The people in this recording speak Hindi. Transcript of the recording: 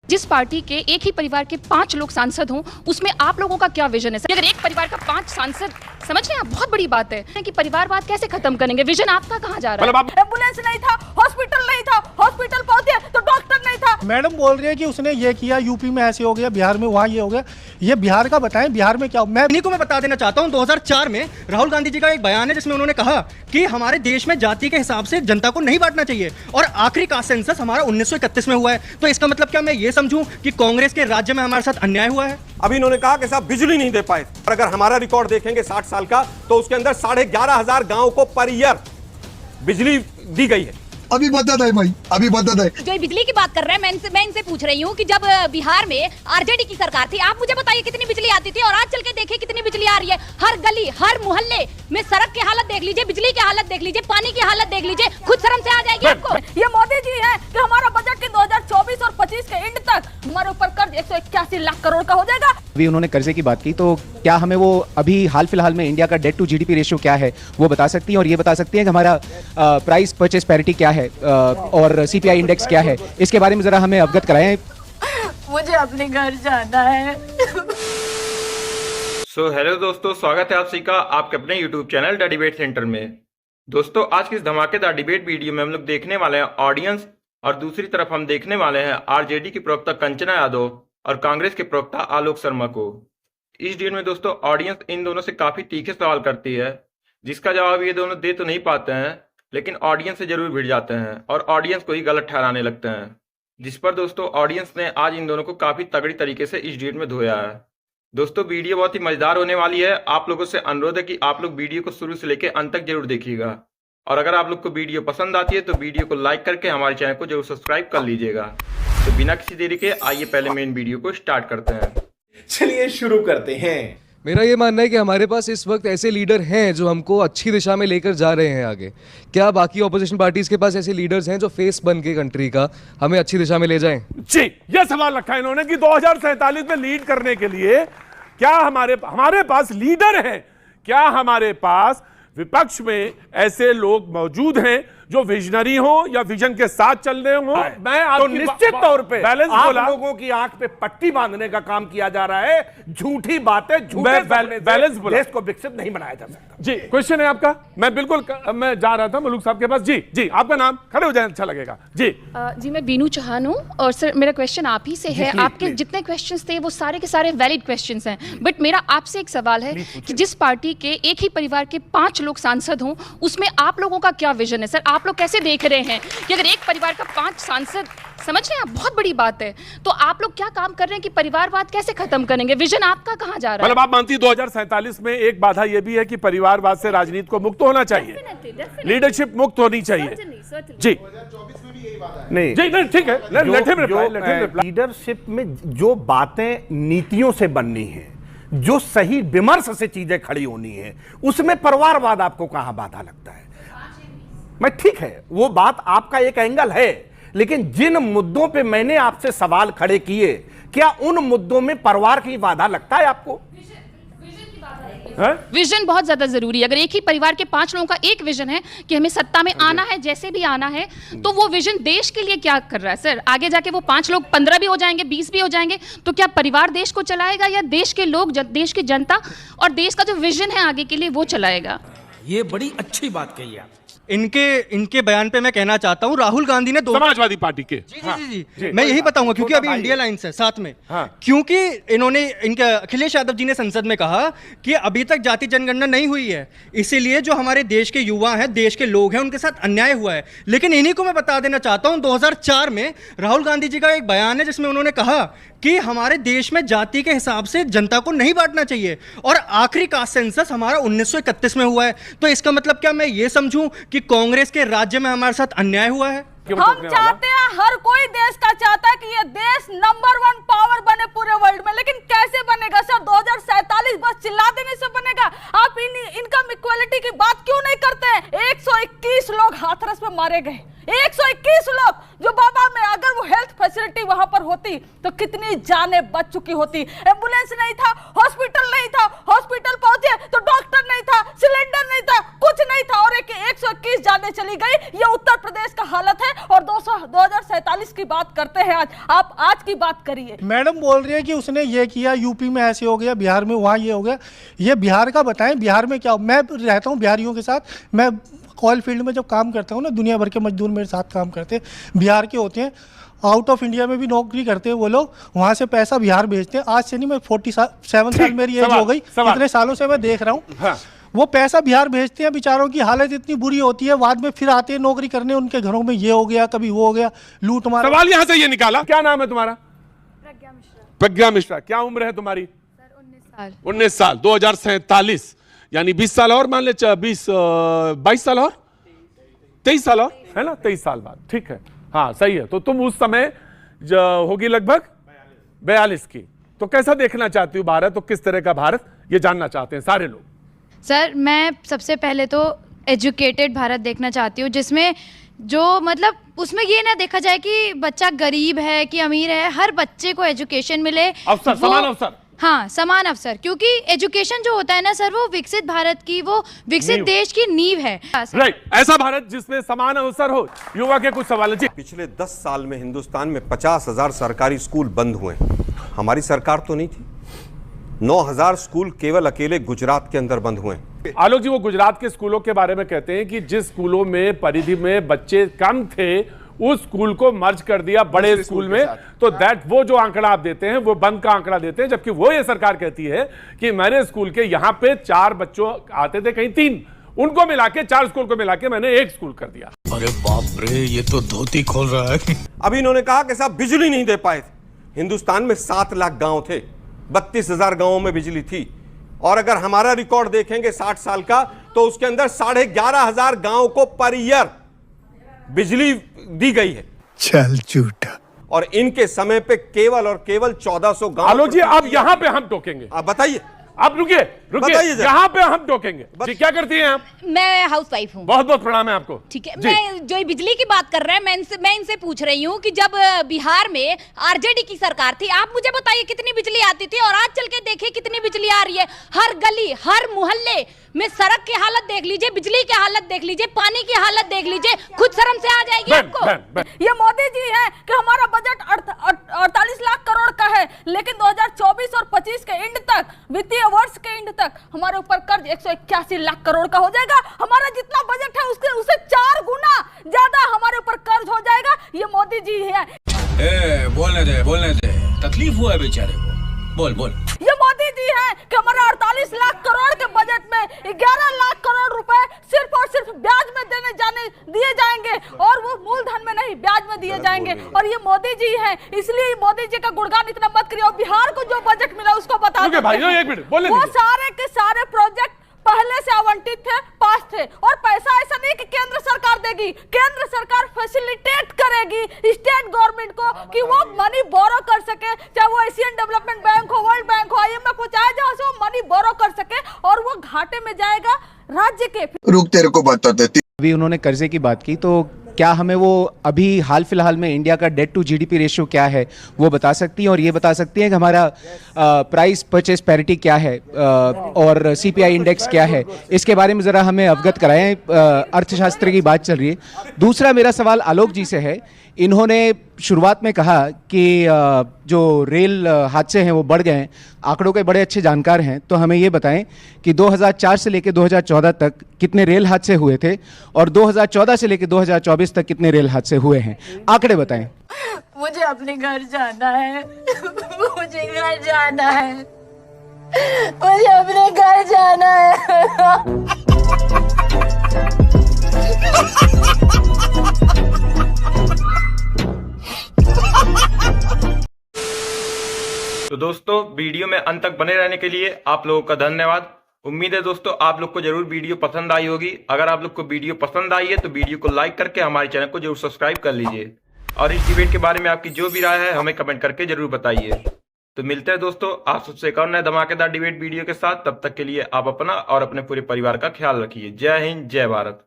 जिस पार्टी के एक ही परिवार के 5 लोग सांसद हों, उसमें आप लोगों का क्या विजन है? अगर एक परिवार का 5 सांसद, समझ रहे हैं आप, बहुत बड़ी बात है कि परिवारवाद कैसे खत्म करेंगे? विजन आपका कहाँ जा रहा है? एम्बुलेंस नहीं था, हॉस्पिटल नहीं था, हॉस्पिटल पहुंचे तो डॉक्टर नहीं था। मैडम बोल रही है कि उसने ये किया, यूपी में ऐसे हो गया, बिहार में वहाँ ये हो गया। ये बिहार का बताएं, बिहार में क्या? मैं बता देना चाहता हूँ 2004 में राहुल गांधी जी का एक बयान है जिसमें उन्होंने कहा कि हमारे देश में जाति के हिसाब से जनता को नहीं बांटना चाहिए, और आखिरी कास्ट सेंसस हमारा 1931 में हुआ है। तो इसका मतलब क्या मैं ये समझूं कि कांग्रेस के राज्य में हमारे साथ अन्याय हुआ है? अभी इन्होंने कहा कि साहब बिजली नहीं दे पाए, और अगर हमारा रिकॉर्ड देखेंगे 60 साल का, तो उसके अंदर 11,500 गांवों को पर ईयर बिजली दी गई है। अभी मदद है भाई, अभी मदद है। जो बिजली की बात कर रहे हैं, मैं इनसे पूछ रही हूँ कि जब बिहार में आरजेडी की सरकार थी, आप मुझे बताइए कितनी बिजली आती थी, और आज चल के देखिए कितनी बिजली आ रही है। हर गली, हर मोहल्ले में सड़क की हालत देख लीजिए, बिजली की हालत देख लीजिए, पानी की हालत देख लीजिए, खुद शर्म से आ जाएगी आपको। ये मोदी जी है कि हमारा बजट के 2024 और 25 के एंड तक हमारे ऊपर कर्ज 181 लाख करोड़ का हो जाएगा। अभी उन्होंने कर्जे की बात की, तो क्या हमें वो अभी हाल फिलहाल में इंडिया का डेट टू जीडीपी रेशियो क्या है वो बता सकती हैं, और ये बता सकती हैं कि हमारा प्राइस परचेस पैरिटी क्या है और सीपीआई इंडेक्स क्या है? इसके बारे में जरा हमें अवगत कराएं। मुझे अपने घर जाना है। हेलो दोस्तों, स्वागत है आप सभी का आपके अपने YouTube channel the debate centre में। दोस्तों, आज की इस धमाकेदार डिबेट वीडियो में हम लोग देखने वाले हैं ऑडियंस, और दूसरी तरफ हम देखने वाले हैं आरजेडी की प्रवक्ता कंचना यादव और कांग्रेस के प्रवक्ता आलोक शर्मा को। इस वीडियो में दोस्तों ऑडियंस इन दोनों से काफी तीखे सवाल करती है, जिसका जवाब ये दोनों दे तो नहीं पाते हैं, लेकिन ऑडियंस से जरूर भिड़ जाते हैं और ऑडियंस को ही गलत ठहराने लगते हैं, जिस पर दोस्तों ऑडियंस ने आज इन दोनों को काफी तगड़ी तरीके से इस डिबेट में धोया है। दोस्तों, वीडियो बहुत ही मजेदार होने वाली है। आप लोगों से अनुरोध है कि आप लोग वीडियो को शुरू से लेकर अंत तक जरूर देखिएगा, और अगर आप लोग को वीडियो पसंद आती है तो वीडियो को लाइक करके हमारे चैनल को जरूर सब्सक्राइब कर लीजिएगा। तो बिना किसी देरी के आइए पहले मेन वीडियो को स्टार्ट करते हैं। चलिए शुरू करते हैं। मेरा ये मानना है कि हमारे पास इस वक्त ऐसे लीडर हैं जो हमको अच्छी दिशा में लेकर जा रहे हैं आगे। क्या बाकी ऑपोजिशन पार्टीज के पास ऐसे लीडर्स हैं जो फेस बन के कंट्री का हमें अच्छी दिशा में ले जाएं? जी, यह सवाल रखा है इन्होंने कि 2047 में लीड करने के लिए क्या हमारे पास लीडर हैं? क्या हमारे पास विपक्ष में ऐसे लोग मौजूद हैं जो विजनरी हो या विजन के साथ चल रहे हो? मैं तो निश्चित तौर पे आप लोगों की आंख पे पट्टी बांधने का काम किया जा रहा है। झूठी बातें, झूठे बैलेंस देश को विकसित नहीं बनाया जा सकता। जी, क्वेश्चन है आपका। मैं बिल्कुल मैं जा रहा था मलूक साहब के पास। जी जी, आपका नाम, खड़े हो जाए, अच्छा लगेगा। जी जी, मैं बीनू चौहान हूँ, और सर मेरा क्वेश्चन आप ही से है। आपके जितने क्वेश्चंस थे वो सारे के सारे वैलिड क्वेश्चंस हैं, बट मेरा आपसे एक सवाल है कि जिस पार्टी के एक ही परिवार के 5 लोग सांसद हों, उसमें आप लोगों का क्या विजन है? सर, आप लोग कैसे देख रहे हैं कि अगर एक परिवार का 5 सांसद, समझ रहे हैं आप, बहुत बड़ी बात है, तो आप लोग क्या काम कर रहे हैं कि परिवारवाद कैसे खत्म करेंगे? विजन आपका कहाँ जा रहा है? मतलब आप मानती 2047 में एक बाधा यह भी है कि परिवारवाद से राजनीति को मुक्त होना चाहिए, लीडरशिप मुक्त होनी चाहिए। जी नहीं जी, नहीं, ठीक है। लीडरशिप में जो बातें नीतियों से बननी है, जो सही विमर्श से चीजें खड़ी होनी है, उसमें परिवारवाद आपको कहां बाधा लगता है? मैं ठीक है, वो बात आपका एक एंगल है, लेकिन जिन मुद्दों पे मैंने आपसे सवाल खड़े किए, क्या उन मुद्दों में परिवार की बाधा लगता है आपको? विजन बहुत ज्यादा जरूरी है। अगर एक ही परिवार के 5 लोगों का एक विजन है कि हमें सत्ता में आना है, जैसे भी आना है, तो वो विजन देश के लिए क्या कर रहा है? सर, आगे जाके वो 5 लोग 15 भी हो जाएंगे, 20 भी हो जाएंगे, तो क्या परिवार देश को चलाएगा या देश के लोग, देश की जनता और देश का जो विजन है आगे के लिए वो चलाएगा? ये बड़ी अच्छी बात कही है। इनके बयान पे मैं कहना चाहता हूँ, राहुल गांधी ने समाजवादी पार्टी के जी, मैं यही बताऊंगा क्योंकि अभी इंडिया लाइन्स है साथ में। क्योंकि इनके अखिलेश यादव जी ने संसद में कहा कि अभी तक जाति जनगणना नहीं हुई है, इसीलिए जो हमारे देश के युवा हैं, देश के लोग हैं, उनके साथ अन्याय हुआ है। लेकिन इन्हीं को मैं बता देना चाहता हूँ, 2004 में राहुल गांधी जी का एक बयान है जिसमें उन्होंने कहा कि हमारे देश में जाति के हिसाब से जनता को नहीं बांटना चाहिए, और आखिरी कास्ट सेंसस हमारा 1931 में हुआ है। तो इसका मतलब क्या मैं ये समझूं कि कांग्रेस के राज्य में हमारे साथ अन्याय हुआ है? हम चाहते हैं, हर कोई देश का चाहता है कि ये देश नंबर 1 पावर बने पूरे वर्ल्ड में, लेकिन कैसे बनेगा सर? 2047 बस चिल्ला देने से बनेगा? आप इनकम इक्वालिटी की बात क्यों नहीं करते हैं? 121 लोग हाथरस में मारे गए, 121 लोग, जो बाबा में अगर वो हेल्थ फैसिलिटी फैसिलिटी वहां पर होती तो कितनी जानें बच चुकी होती। एम्बुलेंस नहीं था, हॉस्पिटल नहीं था, हॉस्पिटल पहुंचे तो डॉक्टर नहीं था, सिलेंडर नहीं था, कुछ नहीं था और 121 जानें चली गई। ये उत्तर प्रदेश का हालत है। और 2047 की बात करते हैं आज, आप आज की बात करिए। मैडम बोल रही है कि उसने ये किया, यूपी में ऐसे हो गया, बिहार में वहाँ ये हो गया। ये बिहार का बताएं, बिहार में क्या? मैं रहता हूँ बिहारियों के साथ, मैं ऑयल फील्ड में जब काम करता हूँ ना, दुनिया भर के मजदूर मेरे साथ काम करते हैं, बिहार के होते हैं, आउट ऑफ इंडिया में भी नौकरी करते हैं वो लोग, वहाँ से पैसा बिहार भेजते हैं। आज से नहीं, मैं 47 साल मेरी एज हो गई, इतने सालों से मैं देख रहा हूँ। हाँ। वो पैसा बिहार भेजते हैं, बेचारों की हालत इतनी बुरी होती है, बाद में फिर आते हैं नौकरी करने, उनके घरों में ये हो गया, कभी वो हो गया, लूट मार। सवाल यहाँ से ये निकाला, क्या नाम है तुम्हारा? प्रज्ञा मिश्रा। क्या उम्र है तुम्हारी? 19 साल। 2047 यानी 20 साल और मान ले, 22 साल और 23 साल और, है ना? 23 साल बाद, ठीक है, हाँ सही है। तो तुम उस समय होगी लगभग 42 की। तो कैसा देखना चाहती हूँ भारत, तो किस तरह का भारत ये जानना चाहते हैं सारे लोग। सर मैं सबसे पहले तो एजुकेटेड भारत देखना चाहती हूँ, जिसमें जो मतलब उसमें ये ना देखा जाए कि बच्चा गरीब है कि अमीर है, हर बच्चे को एजुकेशन मिले, अवसर, समान अवसर। हाँ, समान अवसर, क्योंकि एजुकेशन जो होता है ना सर, वो विकसित भारत की, वो विकसित देश की नींव है। राइट, ऐसा भारत जिसमें समान अवसर हो। युवा के कुछ सवाल जी। पिछले 10 साल में हिंदुस्तान में 50,000 सरकारी स्कूल बंद हुए। हमारी सरकार तो नहीं थी। 9,000 स्कूल केवल अकेले गुजरात के अंदर बंद हुए। आलोक जी, वो गुजरात के स्कूलों के बारे में कहते हैं कि जिस स्कूलों में परिधि में बच्चे कम थे, उस स्कूल को मर्ज कर दिया बड़े स्कूल में। तो दैट वो जो आंकड़ा आप देते हैं वो बंद का आंकड़ा देते हैं, जबकि वो ये सरकार कहती है कि मेरे स्कूल के यहाँ पे 4 बच्चों आते थे, कहीं 3, उनको मिला के 4 स्कूल को मिला के मैंने 1 स्कूल कर दिया। अरे बाप रे, ये तो धोती खोल रहा है। अभी इन्होंने कहा कि साहब बिजली नहीं दे पाए थे। हिंदुस्तान में 7 लाख गांव थे, 32,000 गांवों में बिजली थी। और अगर हमारा रिकॉर्ड देखेंगे 60 साल का, तो उसके अंदर 11,500 गांव को पर ईयर बिजली दी गई है। चल झूठा। और इनके समय पे केवल और केवल 1400 गांव। आलोक जी, अब यहां पे हम टोकेंगे। आप बताइए। आप रुकिए, यहाँ पे हम टोकेंगे। जी, क्या करती हैं आप? मैं हाउस वाइफ हूँ। बहुत बहुत प्रणाम है आपको। ठीक है, मैं जो बिजली की बात कर रहे हैं, मैं इनसे पूछ रही हूँ कि जब बिहार में आरजेडी की सरकार थी, आप मुझे बताइए कितनी बिजली आती थी, और आज चल के देखिए कितनी बिजली आ रही है। हर गली, हर मोहल्ले में सड़क की हालत देख लीजिए, बिजली की हालत देख लीजिए, पानी की हालत देख लीजिए, खुद शर्म से आ जाएगी आपको। ये मोदी जी है कि हमारा बजट 48 लाख करोड़ का है, लेकिन 2024 और 25 के एंड तक, वित्तीय वर्ष के एंड तक हमारे ऊपर कर्ज 181 लाख करोड़ का हो जाएगा। हमारा जितना बजट है उससे 4 गुना ज्यादा हमारे ऊपर कर्ज हो जाएगा। ये मोदी जी है। बोलने दे, तकलीफ हुआ है बेचारे को, बोल। ये मोदी जी है कि हमारे 48 लाख करोड़ के बजट में 11 लाख करोड़ रुपए सिर्फ और सिर्फ ब्याज में दिए जाएंगे, और वो मूलधन में नहीं, ब्याज में दिए जाएंगे। और ये मोदी जी है, इसलिए मोदी जी का गुणगान इतना मत करिए। और बिहार को जो बजट मिला उसको बता दो भाई, वो सारे के सारे प्रोजेक्ट पहले से आवंटित थे, पास थे, और पैसा ऐसा नहीं कि केंद्र सरकार देगी। केंद्र सरकार फैसिलिटेट करेगी स्टेट गवर्नमेंट को कि वो मनी बोरो कर सके, चाहे वो एशियन डेवलपमेंट बैंक हो, वर्ल्ड बैंक हो, IMF हो, चाहे जहां से वो मनी बोरो कर सके, और वो घाटे में जाएगा राज्य के। रुक, तेरे को बता देती। अभी उन्होंने कर्जे की बात की, तो क्या हमें वो अभी हाल फिलहाल में इंडिया का डेट टू जीडीपी रेशियो क्या है वो बता सकती हैं, और ये बता सकती हैं कि हमारा प्राइस परचेज पैरिटी क्या है और CPI इंडेक्स क्या है, इसके बारे में ज़रा हमें अवगत कराएं। अर्थशास्त्र की बात चल रही है। दूसरा मेरा सवाल आलोक जी से है। इन्होंने शुरुआत में कहा कि जो रेल हादसे हैं वो बढ़ गए हैं, आंकड़ों के बड़े अच्छे जानकार हैं, तो हमें ये बताएं कि 2004 से लेकर 2014 तक कितने रेल हादसे हुए थे, और 2014 से लेकर 2024 तक कितने रेल हादसे हुए हैं, आंकड़े बताएं। मुझे अपने घर जाना है, मुझे घर जाना है, मुझे अपने घर जाना है। तो दोस्तों, वीडियो में अंत तक बने रहने के लिए आप लोगों का धन्यवाद। उम्मीद है दोस्तों आप लोग को जरूर वीडियो पसंद आई होगी। अगर आप लोग को वीडियो पसंद आई है तो वीडियो को लाइक करके हमारे चैनल को जरूर सब्सक्राइब कर लीजिए, और इस डिबेट के बारे में आपकी जो भी राय है हमें कमेंट करके जरूर बताइए। तो मिलते हैं दोस्तों आप सबसे एक और नए धमाकेदार डिबेट वीडियो के साथ। तब तक के लिए आप अपना और अपने पूरे परिवार का ख्याल रखिए। जय हिंद, जय भारत।